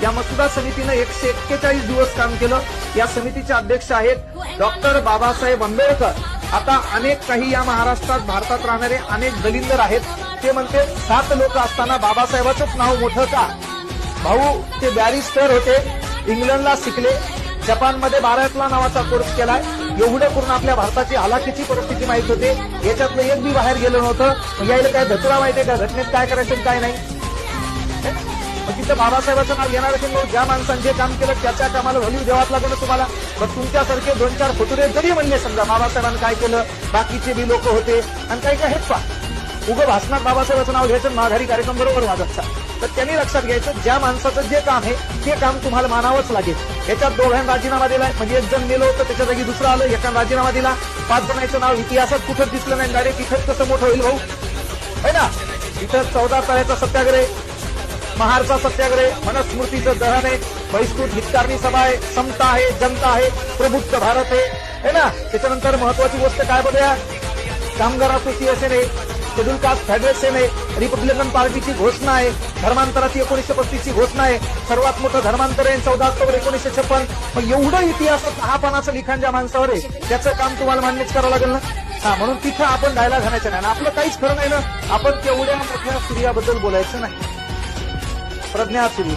या मसुदा समितीनं 141 दिवस काम केलं. या समितीचे अध्यक्ष आहेत डॉक्टर बाबासाहेब आंबेडकर. आता अनेक काही या महाराष्ट्रात भारतात राहणारे अनेक दलिंदर आहेत. ते म्हणते 7 लोक असताना बाबासाहेबांचंच नाव मोठं का? भाऊ ते बॅरिस्टर होते, इंग्लंडला शिकले, जपानमध्ये 12 नावाचा कोर्स केलाय. एवढं करून आपल्या भारताची हलाखीची परिस्थिती माहित होते. याच्यातलं एक बी बाहेर गेलं नव्हतं. मग यायला काय धतुरा माहितीये का घटनेत काय करायचं काय नाही? मग तिथं बाबासाहेबांचं नाव घेणार असेल, ज्या माणसाने जे काम केलं त्याच्या कामाला व्हॅल्यू द्यावाच लागलं ना तुम्हाला. मग तुमच्यासारखे 2-4 फुटुरे जरी म्हणले समजा बाबासाहेबांनी काय केलं, बाकीचे बी लोक होते आणि काही काय हेच पा उगं भाषणात बाबासाहेबांचं नाव घ्यायचं, माघारी कार्यक्रम बरोबर वाजतचा. तर त्यांनी लक्षात घ्यायचं ज्या माणसाचं जे काम आहे ते काम तुम्हाला मानावंच लागेल. याच्यात दोघांनी राजीनामा दिलाय, म्हणजे एक जण गेलो होतं त्याच्या जागी दुसरं आलं, एकानं राजीनामा दिला. 5 जणांचं नाव इतिहासात कुठं दिसलं नाही. डायरेक्ट इथंच कसं मोठं होईल भाऊ, है ना? इथं 14 तळ्याचा सत्याग्रह, महारचा सत्याग्रह, मनुस्मृतीचं दहन आहे, बहिष्कृत हितकारणी सभा आहे, समता आहे, जनता आहे, प्रबुद्ध भारत आहे, है ना? त्याच्यानंतर महत्वाची गोष्ट काय बघूया, कामगार असोसिएशन आहे, शेड्यूल कास्ट फेडरेशन आहे, रिपब्लिकन पार्टीची घोषणा आहे, धर्मांतराची 1935 ची घोषणा आहे, सर्वात मोठं धर्मांतर आहे 14 ऑक्टोबर 1956. मग एवढं इतिहासात 6 पानाचं लिखाण ज्या माणसावर आहे त्याचं काम तुम्हाला मान्यच करावं लागेल ना. हा, म्हणून तिथं आपण जायला घालायचं नाही. आपलं काहीच खरं नाही ना. आपण तेवढ्या मोठ्या सूर्याबद्दल बोलायचं नाही. प्रज्ञा सूर्य